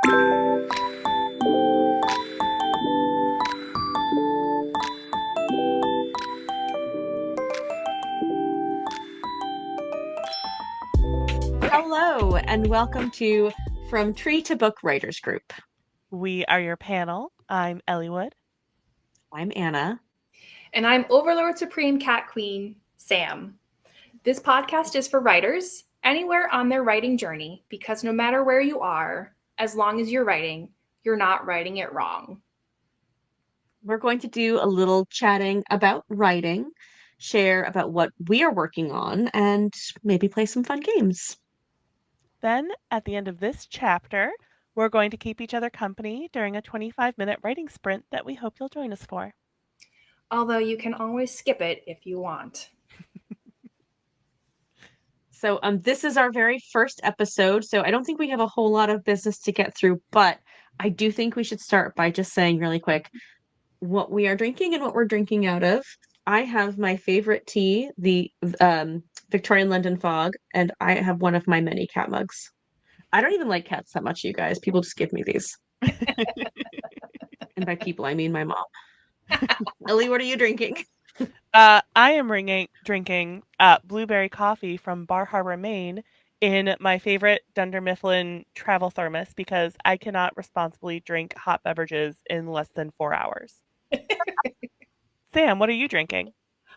Hello, and welcome to From Tree to Book Writers Group. We are your panel. I'm Eliwood. I'm Anna. And I'm Overlord Supreme Cat Queen, Sam. This podcast is for writers anywhere on their writing journey, because no matter where you are, as long as you're writing, you're not writing it wrong. We're going to do a little chatting about writing, share about what we are working on, and maybe play some fun games. Then, at the end of this chapter, we're going to keep each other company during a 25-minute writing sprint that we hope you'll join us for. Although you can always skip it if you want. So this is our very first episode, so I don't think we have a whole lot of business to get through, but I do think we should start by just saying really quick what we are drinking and what we're drinking out of. I have my favorite tea, the Victorian London Fog, and I have one of my many cat mugs. I don't even like cats that much, you guys. People just give me these. And by people, I mean my mom. Ellie, what are you drinking? I am drinking blueberry coffee from Bar Harbor, Maine, in my favorite Dunder Mifflin travel thermos because I cannot responsibly drink hot beverages in less than 4 hours. Sam, what are you drinking?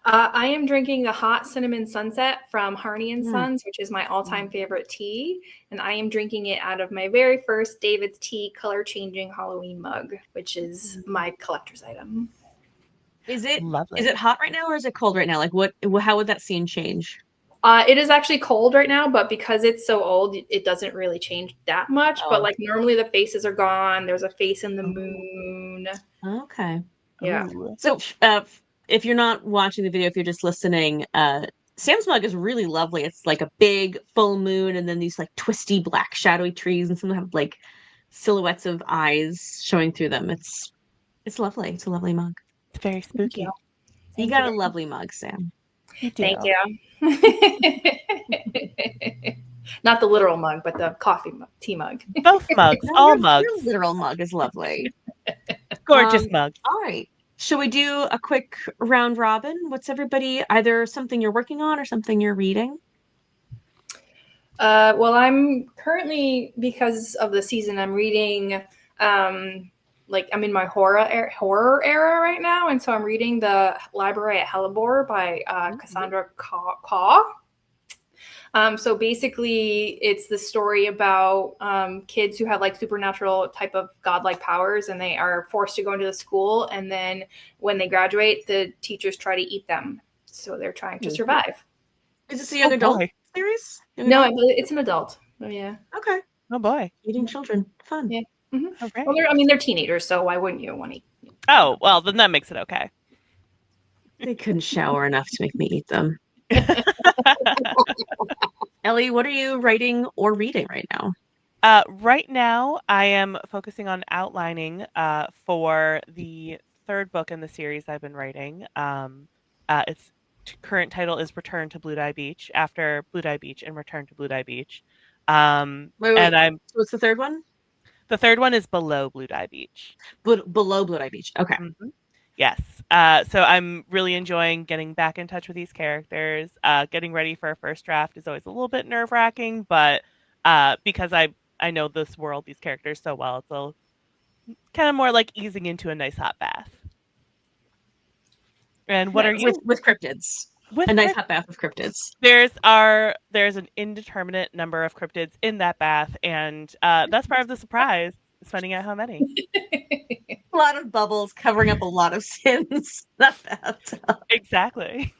I am drinking the Hot Cinnamon Sunset from Harney & Sons, which is my all-time favorite tea. And I am drinking it out of my very first David's Tea color-changing Halloween mug, which is my collector's item. Is it Lovely. Is it hot right now or is it cold right now? Like how would that scene change? It is actually cold right now, but because it's so old, it doesn't really change that much. Oh. But like normally the faces are gone. There's a face in the moon. Okay. Yeah. Ooh. So if you're not watching the video, if you're just listening, Sam's mug is really lovely. It's like a big full moon and then these like twisty black shadowy trees and some have like silhouettes of eyes showing through them. It's lovely. It's a lovely mug. It's very spooky. You got a lovely mug, Sam. You do. Thank you. Not the literal mug, but the tea mug. Both mugs, all mugs. Your literal mug is lovely. Gorgeous mug. All right. Shall we do a quick round robin? What's everybody, either something you're working on or something you're reading? Well, I'm currently, because of the season, I'm reading, I'm in my horror era right now. And so I'm reading The Library at Hellebore by Cassandra Caw. So basically, it's the story about kids who have like supernatural type of godlike powers, and they are forced to go into the school. And then when they graduate, the teachers try to eat them. So they're trying to survive. Is this a young adult series? No, it's an adult. Oh, yeah. Okay. Oh, boy. Eating children. Fun. Yeah. Mm-hmm. Okay. Well, they're teenagers, so why wouldn't you want to eat? Oh, well, then that makes it okay. They couldn't shower enough to make me eat them. Ellie, what are you writing or reading right now? Right now, I am focusing on outlining for the third book in the series I've been writing. Its current title is Return to Blue Dye Beach, after Blue Dye Beach and Return to Blue Dye Beach. Wait. What's the third one? The third one is Below Blue Dye Beach. Below Blue Dye Beach. Okay. Mm-hmm. Yes. So I'm really enjoying getting back in touch with these characters. Getting ready for a first draft is always a little bit nerve-wracking, but because I know this world, these characters so well, it's a kind of more like easing into a nice hot bath. And what are you with cryptids? Nice hot bath of cryptids. There's an indeterminate number of cryptids in that bath, and that's part of the surprise. Is finding out how many. A lot of bubbles covering up a lot of sins. That bathtub. Exactly.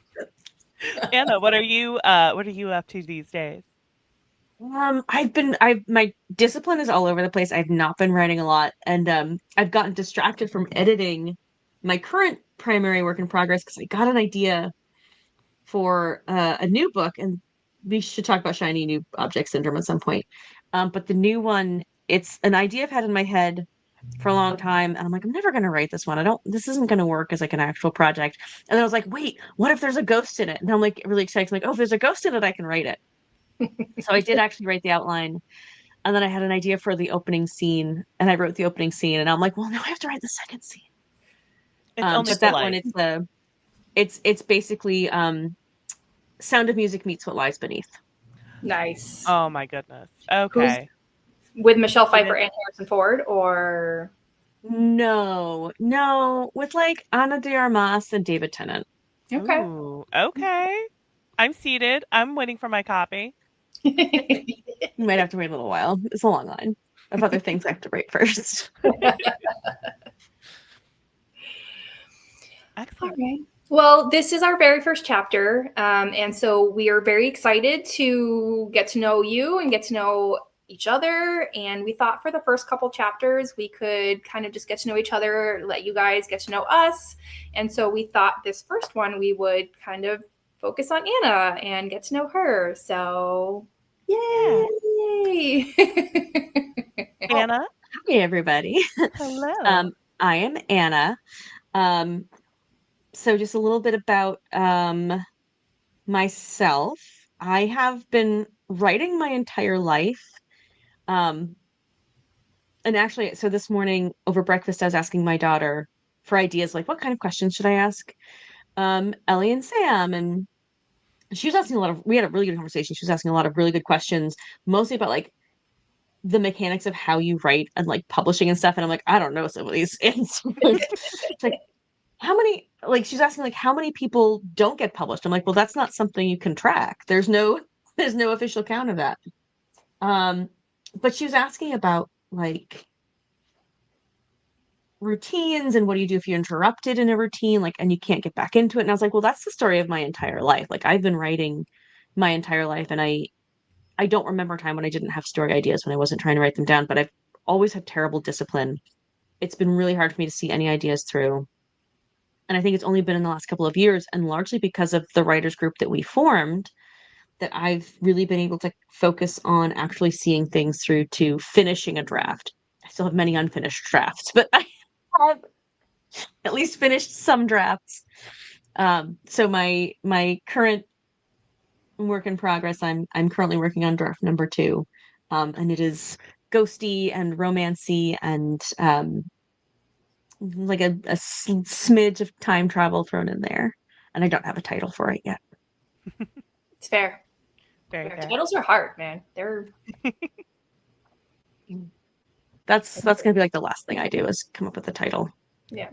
Anna, what are you up to these days? My discipline is all over the place. I've not been writing a lot, and I've gotten distracted from editing my current primary work in progress because I got an idea for a new book, and we should talk about shiny new object syndrome at some point. But the new one, it's an idea I've had in my head for a long time, and I'm like, I'm never going to write this one. This isn't going to work as like an actual project. And then I was like, wait, what if there's a ghost in it? And I'm like really excited. I'm like, oh, if there's a ghost in it, I can write it. So I did actually write the outline. And then I had an idea for the opening scene, and I wrote the opening scene, and I'm like, well, now I have to write the second scene. It's only But that polite. one, it's basically Sound of Music meets What Lies Beneath. Nice. Oh my goodness. Who's Okay. with Michelle Pfeiffer and Harrison Ford, or No, with like Ana de Armas and David Tennant. okay. Ooh, okay. I'm seated. I'm waiting for my copy. You might have to wait a little while. It's a long line of other things I have to write first. Excellent. All right. Well, this is our very first chapter. And so we are very excited to get to know you and get to know each other. And we thought for the first couple chapters, we could kind of just get to know each other, let you guys get to know us. And so we thought this first one, we would kind of focus on Anna and get to know her. So, yay! Anna, Hey, everybody. hello. I am Anna. So just a little bit about myself. I have been writing my entire life. And actually, so this morning over breakfast, I was asking my daughter for ideas, like what kind of questions should I ask Ellie and Sam? And she was asking we had a really good conversation. She was asking a lot of really good questions, mostly about like the mechanics of how you write and like publishing and stuff. And I'm like, I don't know some of these answers. It's like, how many, like she's asking like how many people don't get published. I'm like, well, that's not something you can track. There's no official count of that. But she was asking about like routines and what do you do if you're interrupted in a routine, like, and you can't get back into it. And I was like, well, that's the story of my entire life. Like I've been writing my entire life, and I don't remember a time when I didn't have story ideas when I wasn't trying to write them down, but I've always had terrible discipline. It's been really hard for me to see any ideas through. And I think it's only been in the last couple of years, and largely because of the writers group that we formed, that I've really been able to focus on actually seeing things through to finishing a draft. I still have many unfinished drafts, but I have at least finished some drafts. So my current work in progress, I'm currently working on draft number 2. And it is ghosty and romancy and like a smidge of time travel thrown in there. And I don't have a title for it yet. It's fair. Very fair. Titles are hard, man. They're That's gonna be like the last thing I do is come up with a title. yeah.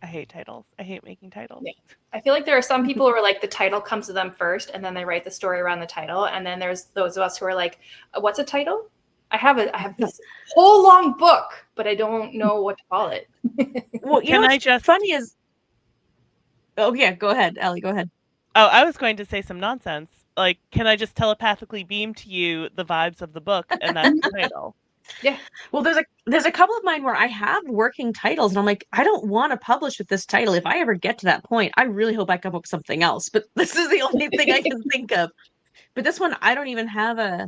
I hate titles. I hate making titles. Yeah. I feel like there are some people who are like the title comes to them first and then they write the story around the title. And then there's those of us who are like, what's a title? I have this whole long book, but I don't know what to call it. Well, Can I just funny is oh yeah, go ahead, Ellie, go ahead. Oh, I was going to say some nonsense. Like, can I just telepathically beam to you the vibes of the book and that's the title? Yeah. Well, there's a couple of mine where I have working titles and I'm like, I don't want to publish with this title. If I ever get to that point, I really hope I come up with something else. But this is the only thing I can think of. But this one, I don't even have a.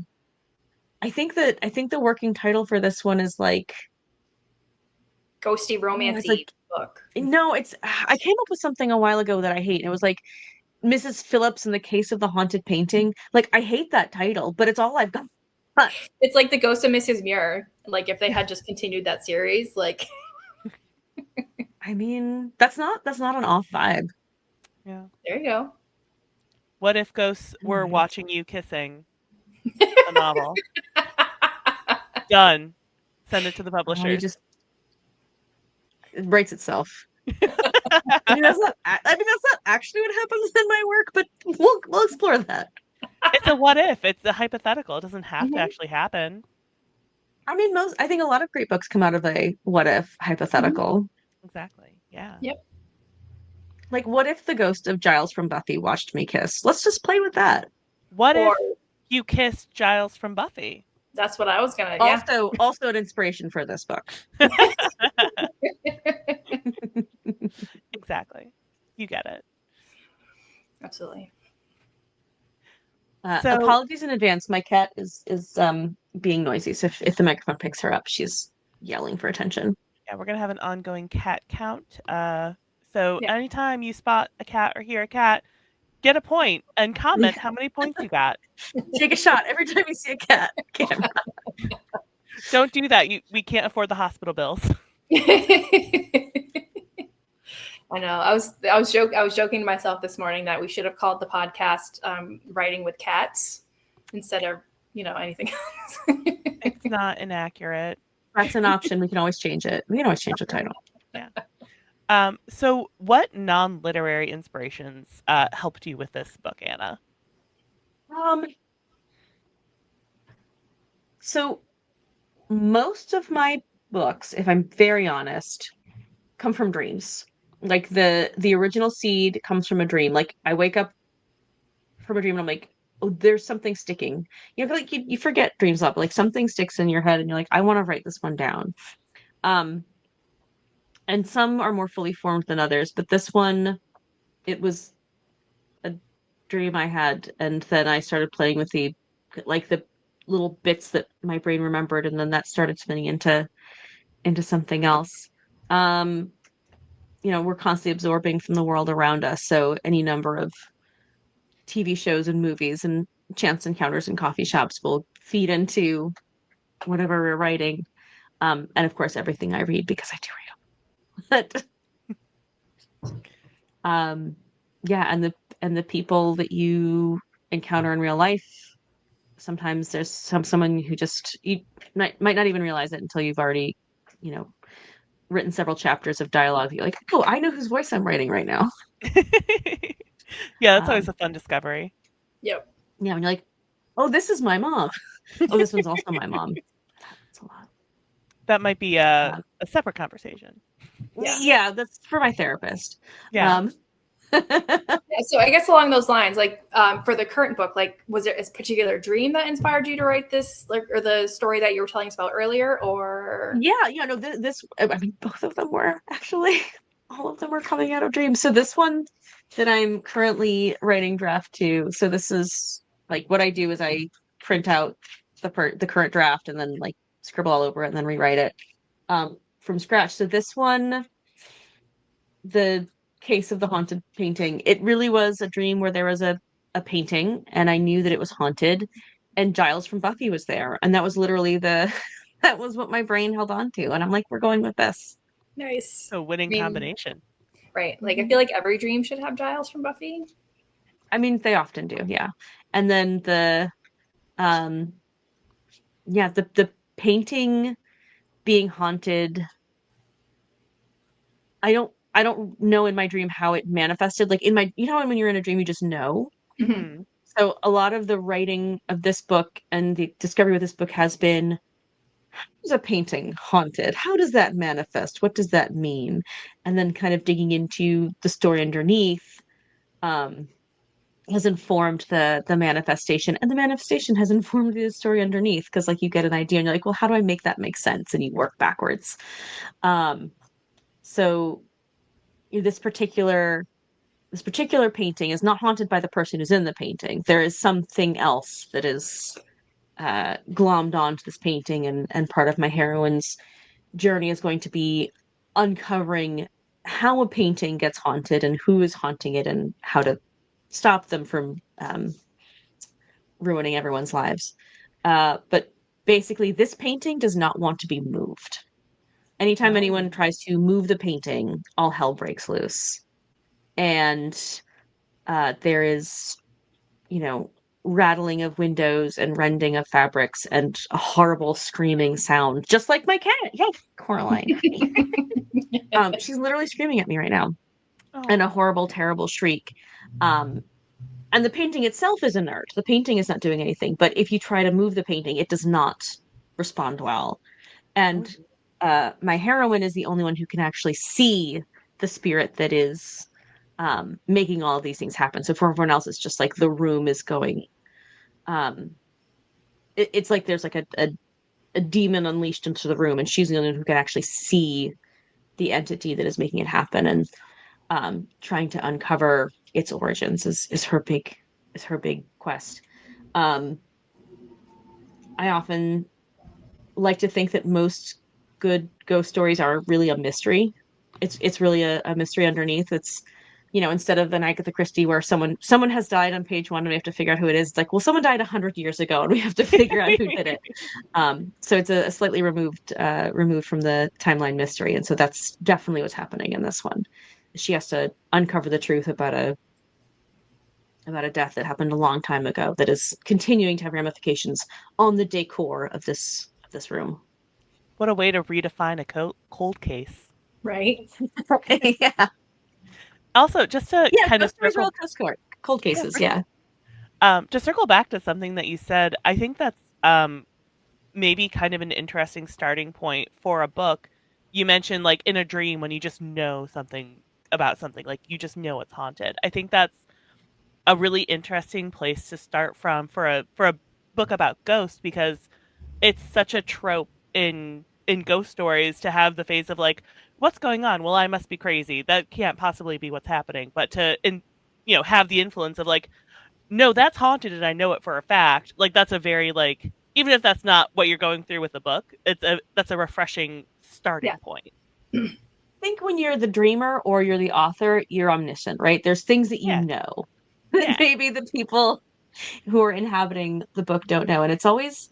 I think the working title for this one is like Ghosty romancy book. No, I came up with something a while ago that I hate. And it was like Mrs. Phillips in the Case of the Haunted Painting. Like I hate that title, but it's all I've got. It's like the Ghost of Mrs. Muir. Like if they had just continued that series, like I mean, that's not an off vibe. Yeah. There you go. What if ghosts were watching you kissing the novel? Done. Send it to the publishers. It writes itself. I mean, that's not actually what happens in my work, but we'll explore that. It's a what if. It's a hypothetical. It doesn't have to actually happen. I mean, I think a lot of great books come out of a what if hypothetical. Exactly. Yeah. Yep. Like, what if the ghost of Giles from Buffy watched me kiss? Let's just play with that. What if you kissed Giles from Buffy? That's what I was gonna. Also an inspiration for this book. Exactly. You get it. Absolutely. So, apologies in advance. My cat is being noisy, so if the microphone picks her up, she's yelling for attention. Yeah, we're gonna have an ongoing cat count. So anytime you spot a cat or hear a cat, get a point and comment how many points you got. Take a shot every time you see a cat. Camera. Don't do that. We can't afford the hospital bills. I know. I was joking to myself this morning that we should have called the podcast "Writing with Cats" instead of anything else. It's not inaccurate. That's an option. We can always change it. We can always change the title. Yeah. So what non-literary inspirations helped you with this book, Anna? So most of my books, if I'm very honest, come from dreams. Like the original seed comes from a dream. Like I wake up from a dream and I'm like, oh, there's something sticking. Like you forget dreams up. Like something sticks in your head and you're like, I want to write this one down. And some are more fully formed than others, but this one, it was a dream I had, and then I started playing with the little bits that my brain remembered, and then that started spinning into something else. We're constantly absorbing from the world around us, so any number of TV shows and movies and chance encounters in coffee shops will feed into whatever we're writing. And of course, everything I read, because I do read them. But yeah, and the people that you encounter in real life, sometimes there's someone who just you might not even realize it until you've already, written several chapters of dialogue. You're like, oh, I know whose voice I'm writing right now. Yeah, that's always a fun discovery. Yep. Yeah, and you're like, oh, this is my mom. Oh, this one's also my mom. That's a lot. That might be a separate conversation. Yeah, that's for my therapist. Yeah. Yeah, so I guess along those lines, like for the current book, like was there a particular dream that inspired you to write this, like, or the story that you were telling us about earlier, or? Yeah, no, this, I mean, both of them were actually, all of them were coming out of dreams. So this one that I'm currently writing draft to, so this is like what I do is I print out the current draft and then like scribble all over it and then rewrite it from scratch. So this one, the case of the haunted painting, it really was a dream where there was a painting and I knew that it was haunted and Giles from Buffy was there. And that was literally that was what my brain held on to. And I'm like, we're going with this. Nice. A winning combination. Right. Like, I feel like every dream should have Giles from Buffy. I mean, they often do, yeah. And then the painting being haunted, I don't know in my dream how it manifested. Like in my, when you're in a dream, you just know. Mm-hmm. So a lot of the writing of this book and the discovery of this book has been, how is a painting haunted? How does that manifest? What does that mean? And then kind of digging into the story underneath has informed the manifestation, and the manifestation has informed the story underneath, because like you get an idea and you're like, well, how do I make that make sense? And you work backwards. So this particular painting is not haunted by the person who's in the painting. There is something else that is glommed onto this painting, and part of my heroine's journey is going to be uncovering how a painting gets haunted and who is haunting it and how to stop them from ruining everyone's lives. But basically, this painting does not want to be moved. Anytime anyone tries to move the painting, all hell breaks loose. And there is, rattling of windows and rending of fabrics and a horrible screaming sound, just like my cat. Yeah, Coraline. She's literally screaming at me right now. Oh. And a horrible, terrible shriek. And the painting itself is inert. The painting is not doing anything. But if you try to move the painting, it does not respond well. And my heroine is the only one who can actually see the spirit that is making all of these things happen. So for everyone else, it's just like the room is going. It's like there's like a demon unleashed into the room, and she's the only one who can actually see the entity that is making it happen. And trying to uncover its origins is her big quest. I often like to think that most good ghost stories are really a mystery. It's really a mystery underneath. It's instead of an Agatha Christie where someone has died on page one and we have to figure out who it is. It's like, well, someone died 100 years ago and we have to figure out who did it. So it's a slightly removed from the timeline mystery, and so that's definitely what's happening in this one. She has to uncover the truth about a death that happened a long time ago that is continuing to have ramifications on the decor of this room. What a way to redefine a cold case. Right. Yeah. Also, just to kind of stories are circle, all cold cases. Yeah. to circle back to something that you said, I think that's maybe kind of an interesting starting point for a book. You mentioned like in a dream when you just know something about something, like you just know it's haunted. I think that's a really interesting place to start from for a book about ghosts, because it's such a trope in ghost stories to have the phase of like, what's going on? Well, I must be crazy. That can't possibly be what's happening. But have the influence of like, no, that's haunted and I know it for a fact. Like that's a very like, even if that's not what you're going through with the book, that's a refreshing starting point. I think when you're the dreamer or you're the author, you're omniscient, right? There's things that you know that maybe the people who are inhabiting the book don't know. And it's always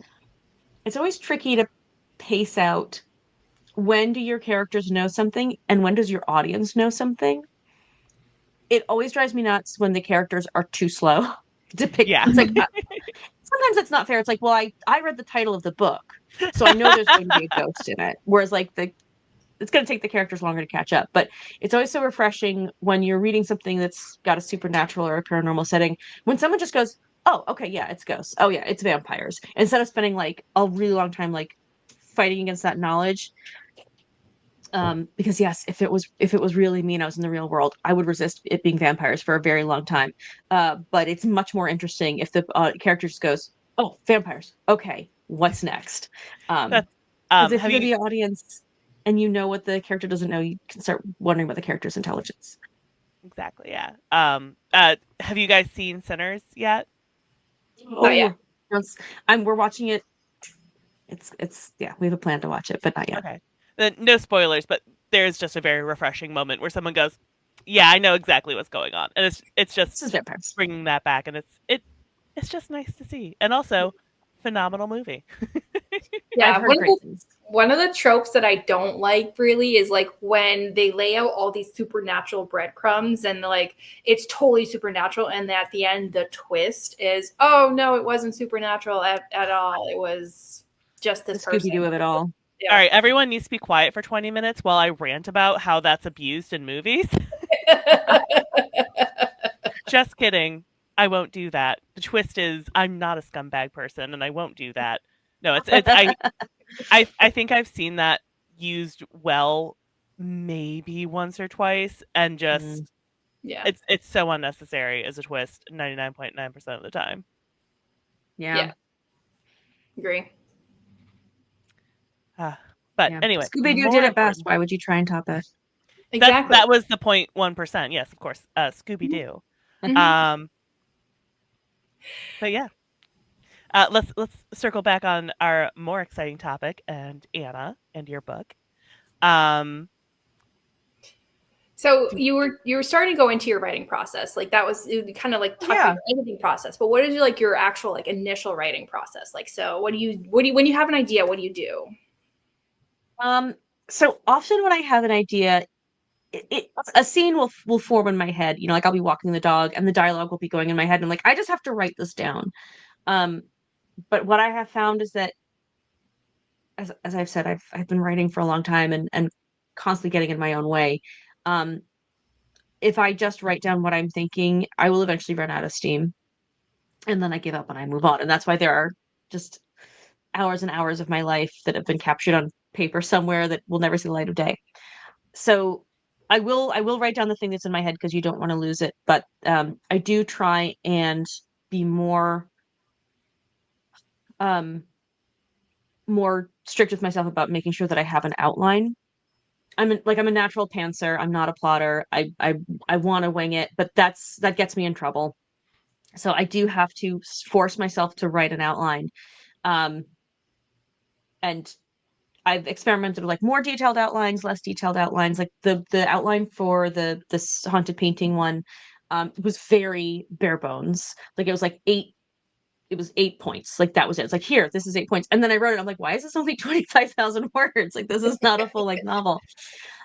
tricky to pace out, when do your characters know something and when does your audience know something. It always drives me nuts when the characters are too slow to pick. Yeah. It's like sometimes it's not fair. It's like, well, I read the title of the book, so I know there's going to be a ghost in it. Whereas like it's going to take the characters longer to catch up. But it's always so refreshing when you're reading something that's got a supernatural or a paranormal setting, when someone just goes, oh, okay, yeah, it's ghosts. Oh yeah, it's vampires. Instead of spending like a really long time like fighting against that knowledge. Because yes, if it was really me and I was in the real world, I would resist it being vampires for a very long time. But it's much more interesting if the character just goes, oh, vampires. Okay, what's next? That's, Because if you're the audience and you know what the character doesn't know, you can start wondering about the character's intelligence. Exactly, yeah. Have you guys seen Sinners yet? Oh yeah. We're watching it. It's yeah, we have a plan to watch it, but not yet. Okay. Then no spoilers, but there's just a very refreshing moment where someone goes, "Yeah, I know exactly what's going on," and it's just bringing that back, and it's just nice to see, and also phenomenal movie. Yeah, one of the tropes that I don't like really is like when they lay out all these supernatural breadcrumbs and like it's totally supernatural, and at the end the twist is, oh no, it wasn't supernatural at all. It was just this person. Scooby-Doo of it all. Yeah. All right, everyone needs to be quiet for 20 minutes while I rant about how that's abused in movies. Just kidding. I won't do that. The twist is I'm not a scumbag person and I won't do that. No, I think I've seen that used well maybe once or twice, and just it's so unnecessary as a twist 99.9% of the time. Yeah. Agree. But anyway, Scooby-Doo did it best. Why would you try and top it? Exactly. That was the 0.1%. Yes, of course. Scooby-Doo. Mm-hmm. But yeah. Let's circle back on our more exciting topic, and Anna and your book. So you were starting to go into your writing process, like that was kind of like talking about your editing process. But what is your actual like initial writing process? Like, so what do you when you have an idea, what do you do? So often when I have an idea, a scene will form in my head. Like I'll be walking the dog and the dialogue will be going in my head, and I'm like, I just have to write this down. But what I have found is that, as I've said, I've been writing for a long time and constantly getting in my own way. If I just write down what I'm thinking, I will eventually run out of steam, and then I give up and I move on. And that's why there are just hours and hours of my life that have been captured on paper somewhere that will never see the light of day. So I will write down the thing that's in my head because you don't want to lose it. But I do try and be more strict with myself about making sure that I have an outline. I'm a natural pantser. I'm not a plotter. I want to wing it, but that gets me in trouble. So I do have to force myself to write an outline. And I've experimented with like more detailed outlines, less detailed outlines. Like the outline for this haunted painting one was very bare bones. Like it was like 8 points. Like that was it. It's like, here, this is 8 points. And then I wrote it. I'm like, why is this only 25,000 words? Like this is not a full like novel.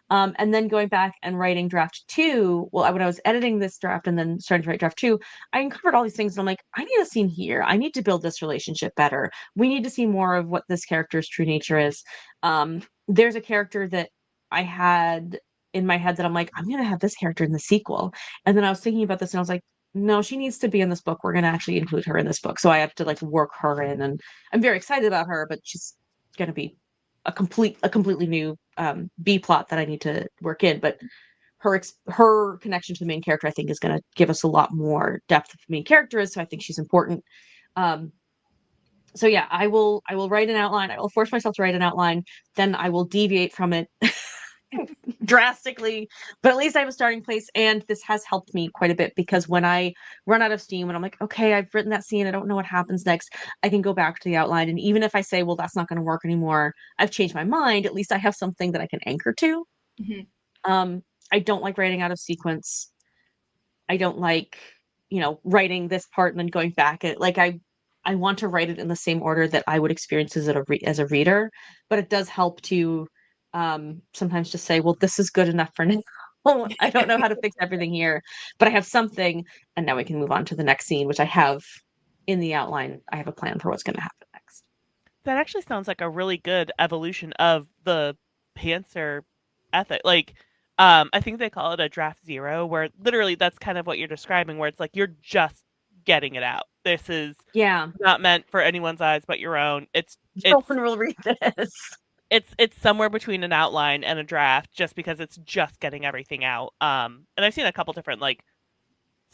And then going back and writing draft 2, well, when I was editing this draft and then starting to write draft 2, I uncovered all these things. And I'm like, I need a scene here. I need to build this relationship better. We need to see more of what this character's true nature is. There's a character that I had in my head that I'm like, I'm going to have this character in the sequel. And then I was thinking about this and I was like, no, she needs to be in this book. We're going to actually include her in this book. So I have to like work her in, and I'm very excited about her, but she's going to be a completely new B plot that I need to work in. But her connection to the main character, I think, is going to give us a lot more depth of the main character is. So I think she's important. So yeah, I will write an outline. I will force myself to write an outline. Then I will deviate from it drastically, but at least I have a starting place. And this has helped me quite a bit because when I run out of steam, when I'm like, okay, I've written that scene, I don't know what happens next, I can go back to the outline. And even if I say, well, that's not going to work anymore, I've changed my mind, at least I have something that I can anchor to. I don't like writing out of sequence. I don't like, writing this part and then going back at like I want to write it in the same order that I would experience as a reader, but it does help to sometimes just say, well, this is good enough for now. I don't know how to fix everything here, but I have something, and now we can move on to the next scene, which I have in the outline. I have a plan for what's going to happen next. That actually sounds like a really good evolution of the pantser ethic. Like, I think they call it a draft 0, where literally that's kind of what you're describing, where it's like you're just getting it out. This is not meant for anyone's eyes but your own. No one will read this. It's somewhere between an outline and a draft, just because it's just getting everything out. And I've seen a couple different like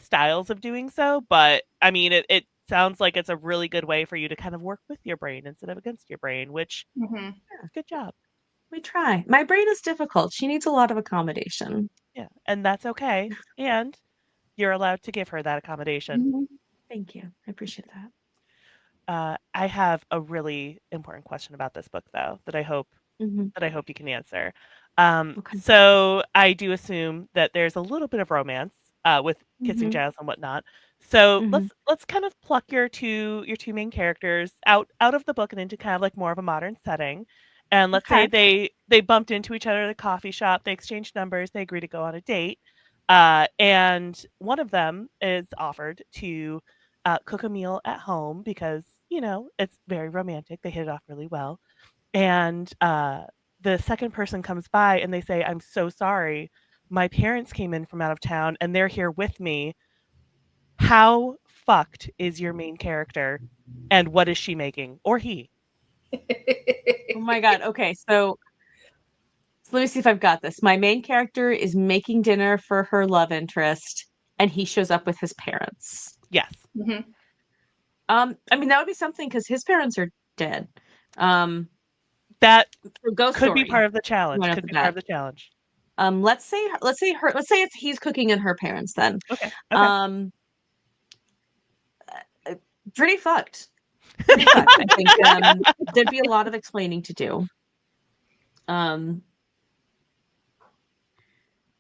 styles of doing so, but I mean, it sounds like it's a really good way for you to kind of work with your brain instead of against your brain, which good job. We try. My brain is difficult. She needs a lot of accommodation. Yeah, and that's okay. And you're allowed to give her that accommodation. Thank you. I appreciate that. I have a really important question about this book, though, that I hope you can answer. Okay. So I do assume that there's a little bit of romance with kissing jazz and whatnot. So let's kind of pluck your two main characters out of the book and into kind of like more of a modern setting. And let's say they bumped into each other at a coffee shop, they exchanged numbers, they agree to go on a date. And one of them is offered to cook a meal at home because, it's very romantic. They hit it off really well. And the second person comes by and they say, I'm so sorry. My parents came in from out of town and they're here with me. How fucked is your main character? And what is she making? Or he? Oh my God. Okay. So let me see if I've got this. My main character is making dinner for her love interest, and he shows up with his parents. Yes. I mean, that would be something because his parents are dead. That ghost could story, be part of the challenge. Let's say he's cooking and her parents then. Okay. Pretty fucked. I think there'd be a lot of explaining to do. So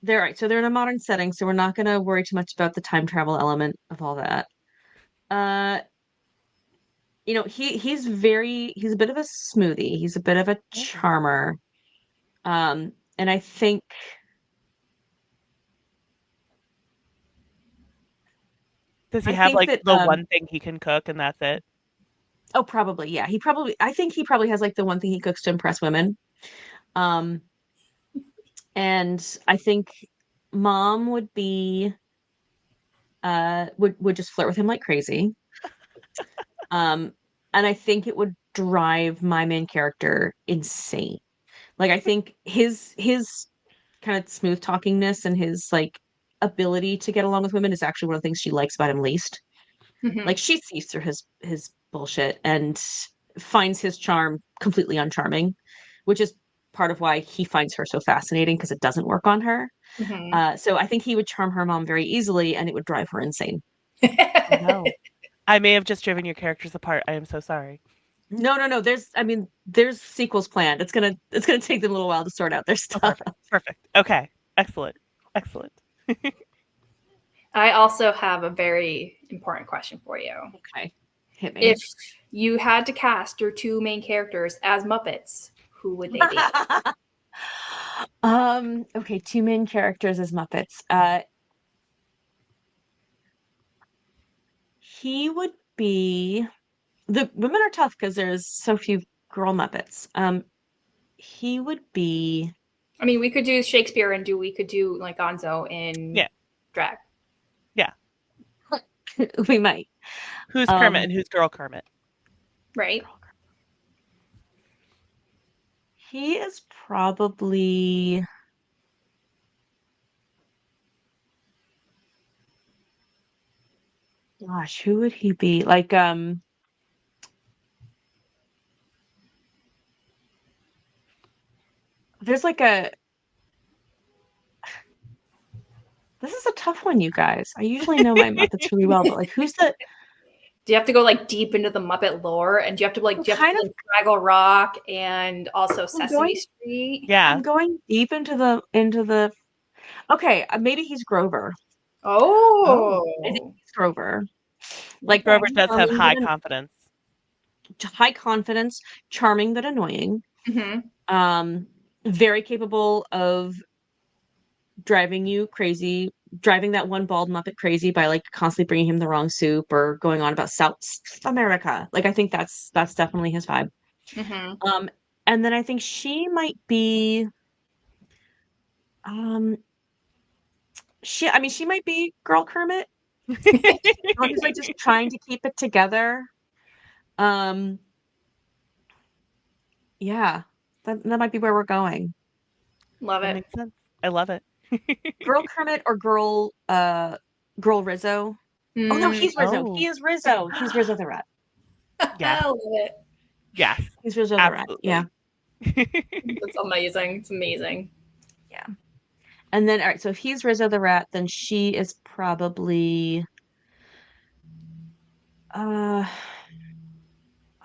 they're in a modern setting, so we're not going to worry too much about the time travel element of all that. He's a bit of a smoothie. He's a bit of a charmer. And I think does he have like the one thing he can cook and that's it? Oh, probably. Yeah. I think he probably has like the one thing he cooks to impress women. And I think mom would be would just flirt with him like crazy. And I think it would drive my main character insane. Like I think his kind of smooth talkingness and his like ability to get along with women is actually one of the things she likes about him least. Like she sees through his bullshit and finds his charm completely uncharming, which is part of why he finds her so fascinating because it doesn't work on her. So I think he would charm her mom very easily and it would drive her insane. No. I may have just driven your characters apart. I am so sorry. No. There's sequels planned. It's gonna take them a little while to sort out their Oh, stuff. perfect. Okay, excellent. I also have a very important question for you. Okay, hit me. If you had to cast your two main characters as Muppets, who would they be? Okay, two main characters as Muppets. He would be the women are tough because there's so few girl Muppets. He would be I mean, we could do Shakespeare and we could do like Gonzo in drag. Yeah. We might. Who's Kermit and who's Girl Kermit? Right. He is probably gosh, who would he be? Like there's like a this is a tough one, you guys. I usually know my Muppets really well, but like who's the Do you have to go like deep into the Muppet lore, and do you have to like Fraggle Rock and also Sesame Street? Yeah, I'm going deep into the. Okay, maybe he's Grover. Oh, I think he's Grover. Like Grover does have high confidence. High confidence, charming but annoying. Mm-hmm. Very capable of driving you crazy, driving that one bald Muppet crazy by like constantly bringing him the wrong soup or going on about South America. Like I think that's definitely his vibe. Mm-hmm. And then I think she might be, she might be Girl Kermit. She's like just trying to keep it together. Yeah, that might be where we're going. Love That it. makes sense. I love it. Girl Kermit or girl Rizzo. Oh no, he's Rizzo. Oh. He is Rizzo. He's Rizzo the Rat. Yes. I love it. Yes. He's Rizzo the Rat. Yeah. That's amazing. It's amazing. Yeah. And then all right, so if he's Rizzo the Rat, then she is probably I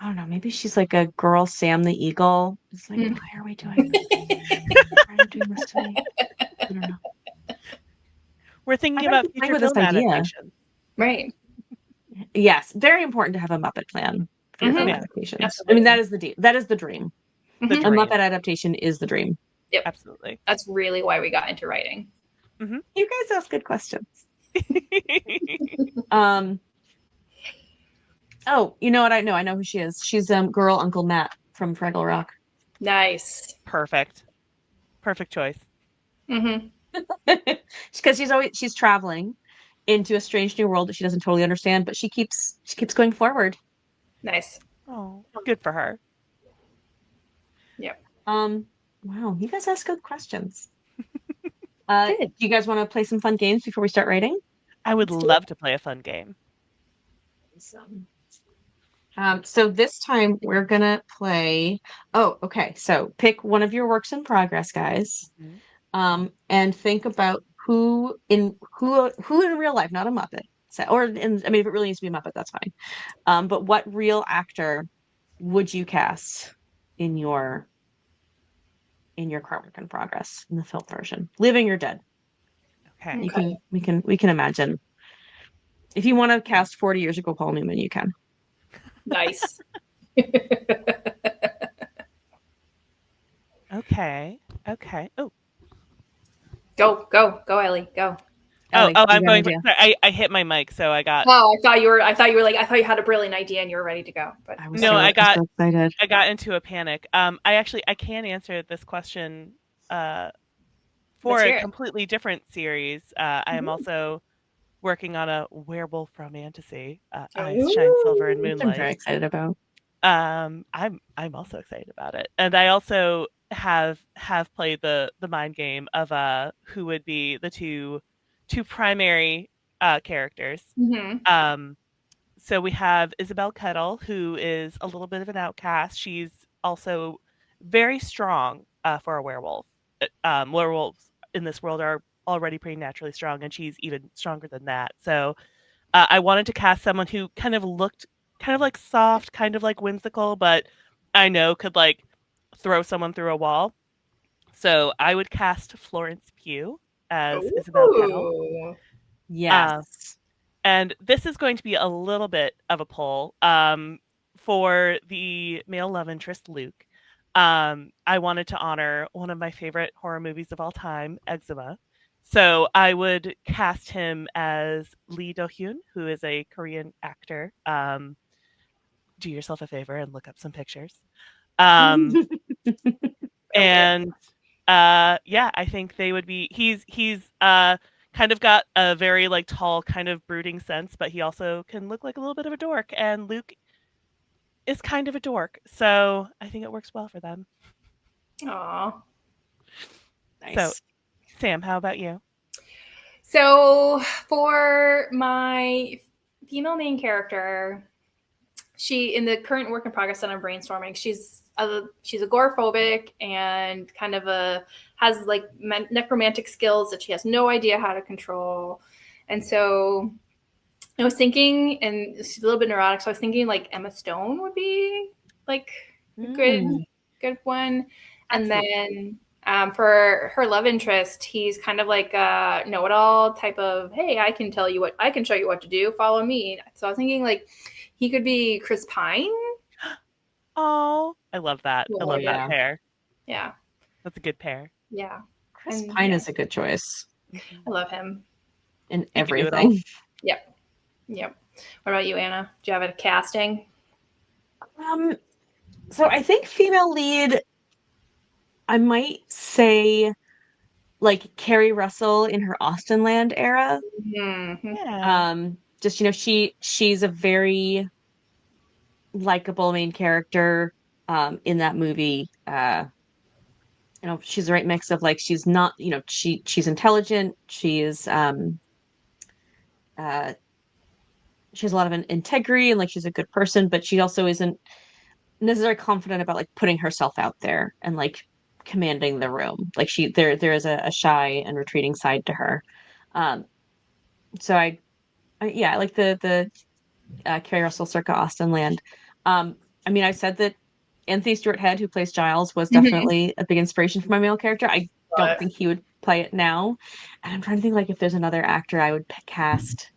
don't know, maybe she's like a girl Sam the Eagle. It's like, why are we doing this? Why are you doing this to me? I don't know. We're thinking about future film adaptations. Right. Yes, very important to have a Muppet plan for your film adaptations. Absolutely. I mean, that is the dream. A Muppet adaptation is the dream. Yep. Absolutely. That's really why we got into writing. Mm-hmm. You guys ask good questions. Oh, you know what? I know who she is. She's girl Uncle Matt from Fraggle Rock. Nice. Perfect choice. Mm-hmm. Because she's traveling into a strange new world that she doesn't totally understand, but she keeps going forward. Nice. Oh, good for her. Yep. Wow, you guys ask good questions. Do you guys want to play some fun games before we start writing? I would love to play a fun game. So this time we're gonna play. Oh, okay. So pick one of your works in progress, guys, and think about who in real life, not a Muppet, if it really needs to be a Muppet, that's fine. But what real actor would you cast in your current work in progress in the film version, living or dead? Okay. We can imagine. If you want to cast 40 years ago Paul Newman, you can. Nice. Okay. Oh. Go, Ellie. Go. Ellie, I'm going. I hit my mic, so I got. Oh, I thought you had a brilliant idea and you were ready to go. But I got so excited. I got into a panic. I can answer this question for a completely different series. I am also working on a werewolf romantasy, Eyes Shine Silver in Moonlight. I'm very excited about. I'm also excited about it, and I also have played the mind game of who would be the two primary characters. Mm-hmm. So we have Isabel Kettle, who is a little bit of an outcast. She's also very strong for a werewolf. Werewolves in this world are already pretty naturally strong, and she's even stronger than that. So I wanted to cast someone who kind of looked kind of like soft, kind of like whimsical, but I know could like throw someone through a wall. So I would cast Florence Pugh as Isabel Kettle. Ooh. Yes. And this is going to be a little bit of a pull. For the male love interest, Luke, I wanted to honor one of my favorite horror movies of all time, Eczema. So I would cast him as Lee Do-hyun, who is a Korean actor. Do yourself a favor and look up some pictures. And yeah, I think they would be. He's kind of got a very like tall, kind of brooding sense, but he also can look like a little bit of a dork. And Luke is kind of a dork, so I think it works well for them. Aw. Nice. So, Sam, how about you? So for my female main character, she in the current work in progress that I'm brainstorming, she's agoraphobic and kind of has like necromantic skills that she has no idea how to control. And so I was thinking, and she's a little bit neurotic, so I was thinking like Emma Stone would be like a good one. And then for her love interest, he's kind of like a know-it-all type of, hey, I can show you what to do. Follow me. So I was thinking like he could be Chris Pine. Oh, I love that. I love that pair. Yeah. That's a good pair. Yeah. Chris Pine is a good choice. I love him. In everything. Yep. What about you, Anna? Do you have a casting? So I think female lead, I might say like Carrie Russell in her Austenland era. Mm-hmm. Yeah. Just, she's a very likable main character in that movie. She's the right mix of like, she's not, she's intelligent, she has a lot of integrity and like she's a good person, but she also isn't necessarily confident about like putting herself out there and like commanding the room. Like there is a shy and retreating side to her. So I like the Carrie Russell circa Austenland. I said that Anthony Stewart Head, who plays Giles, was definitely a big inspiration for my male character. I don't think he would play it now. And I'm trying to think like if there's another actor I would cast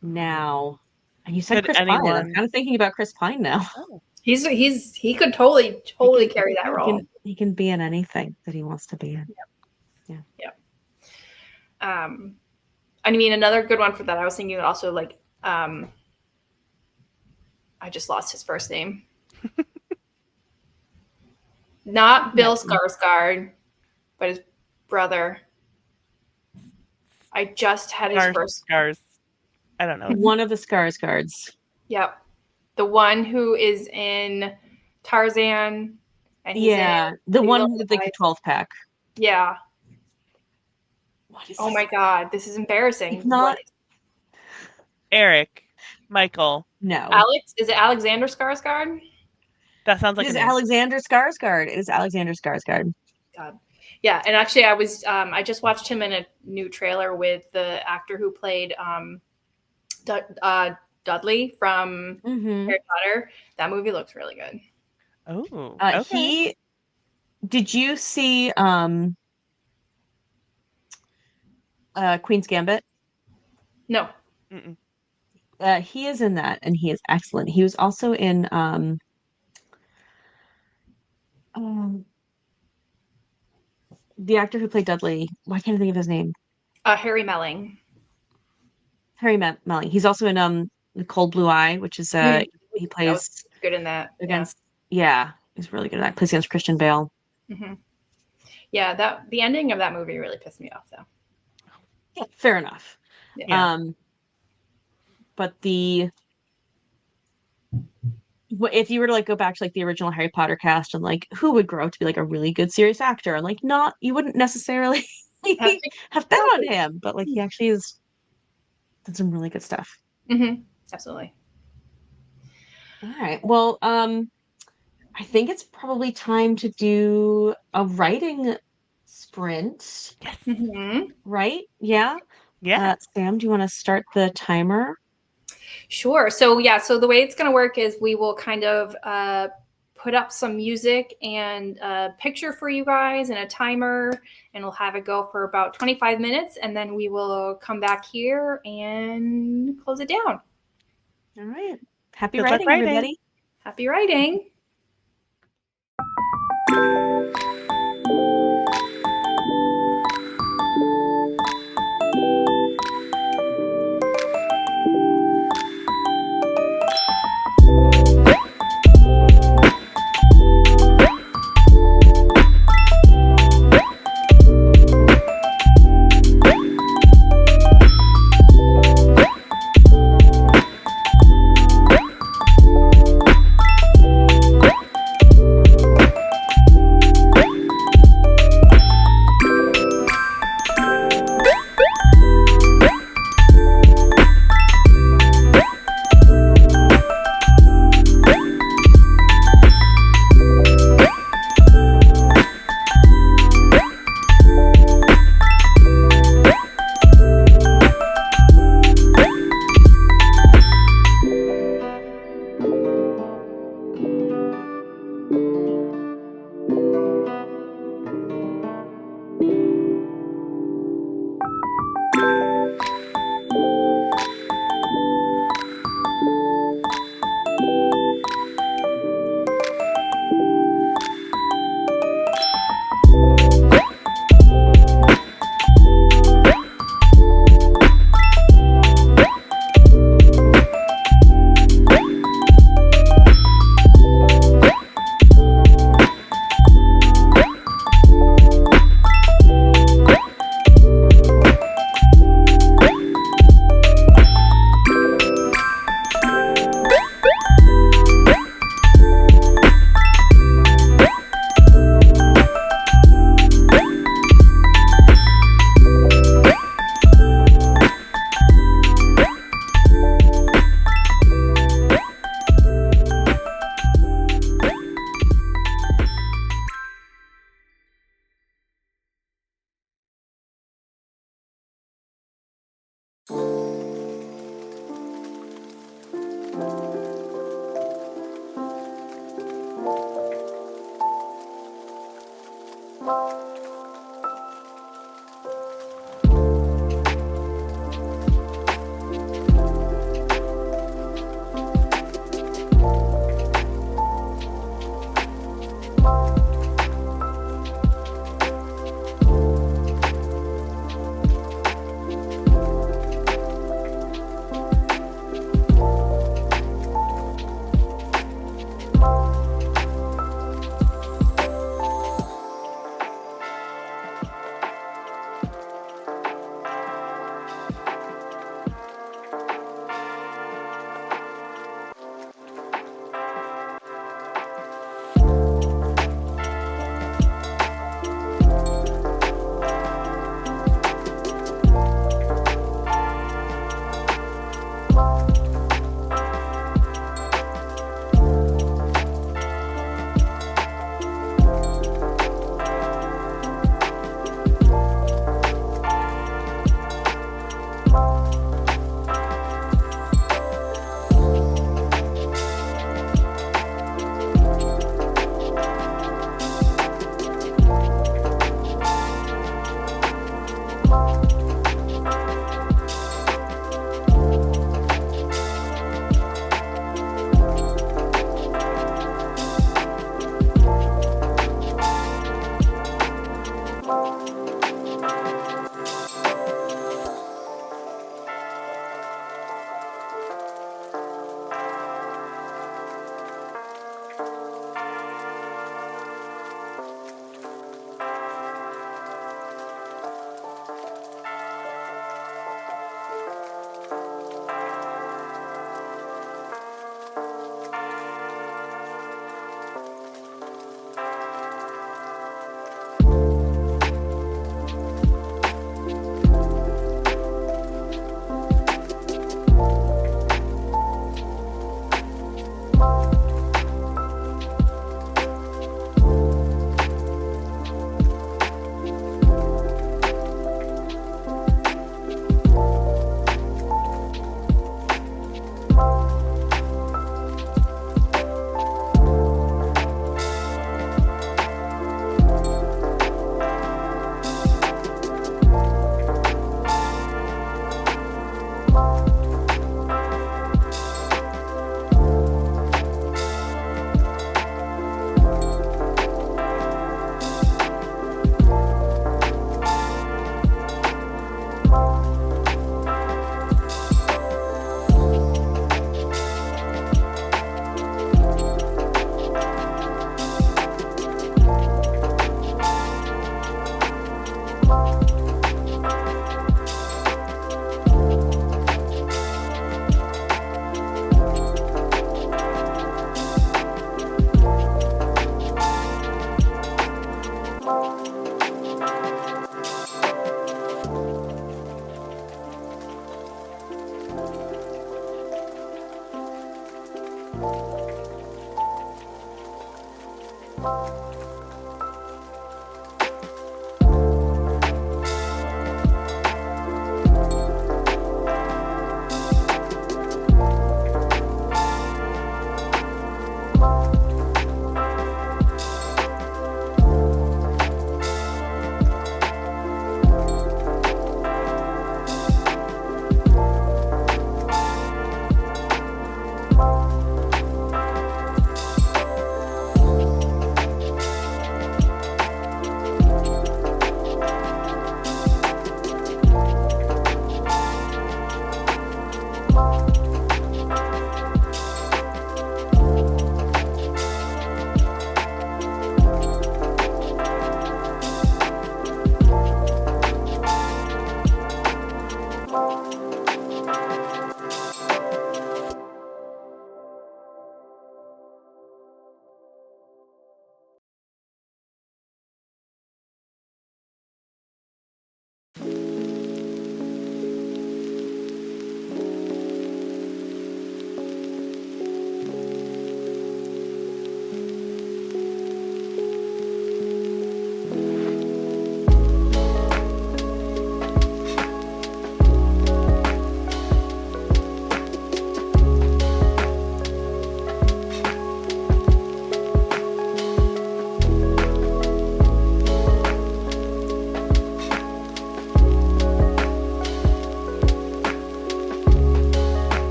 now. And you said Chris Pine. I'm kind of thinking about Chris Pine now. Oh. He could totally carry that role. He can be in anything that he wants to be in. Yep. Another good one for that. I was thinking also like I just lost his first name. Not Bill Skarsgård, but his brother. I just had his first Scars. I don't know. One of the Skarsgårds. Yep. The one who is in Tarzan. And he's the one with like the 12-pack. Yeah. Oh my God, this is embarrassing. It's not Eric, Michael. No. Alex? Is it Alexander Skarsgård? That sounds like it is Alexander Skarsgård. It is Alexander Skarsgård. God. Yeah, and actually I just watched him in a new trailer with the actor who played Dudley from Harry Potter. That movie looks really good. Oh, okay. Did you see Queen's Gambit? No. He is in that, and he is excellent. He was also in the actor who played Dudley. Why can't I think of his name? Harry Melling. Harry Melling. He's also in The Cold Blue Eye, which is he plays good in that. Against he's really good at that. Plays against Christian Bale. Mm-hmm. Yeah, the ending of that movie really pissed me off though. Yeah, fair enough. Yeah. But if you were to like go back to like the original Harry Potter cast and like who would grow up to be like a really good serious actor and like you wouldn't necessarily have bet on him, but like he actually did some really good stuff. Absolutely. All right. Well, I think it's probably time to do a writing sprint. Yes. Mm-hmm. Right? Yeah. Yeah. Sam, do you want to start the timer? Sure. So yeah, so the way it's going to work is we will kind of put up some music and a picture for you guys and a timer, and we'll have it go for about 25 minutes, and then we will come back here and close it down. All right. Happy Good luck writing, writing. everybody. Happy writing.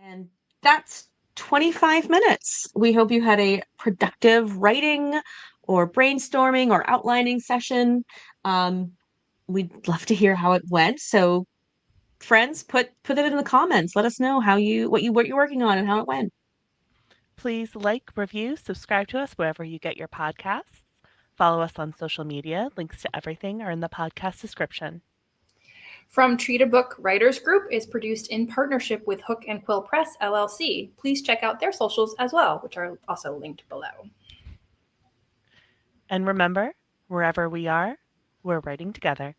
And that's 25 minutes. We hope you had a productive writing or brainstorming or outlining session. Um, we'd love to hear how it went. So friends, put it in the comments. Let us know what you're working on and how it went. Please like, review, subscribe to us wherever you get your podcasts. Follow us on social media. Links to everything are in the podcast description. From Treat a Book Writers Group is produced in partnership with Hook and Quill Press, LLC. Please check out their socials as well, which are also linked below. And remember, wherever we are, we're writing together.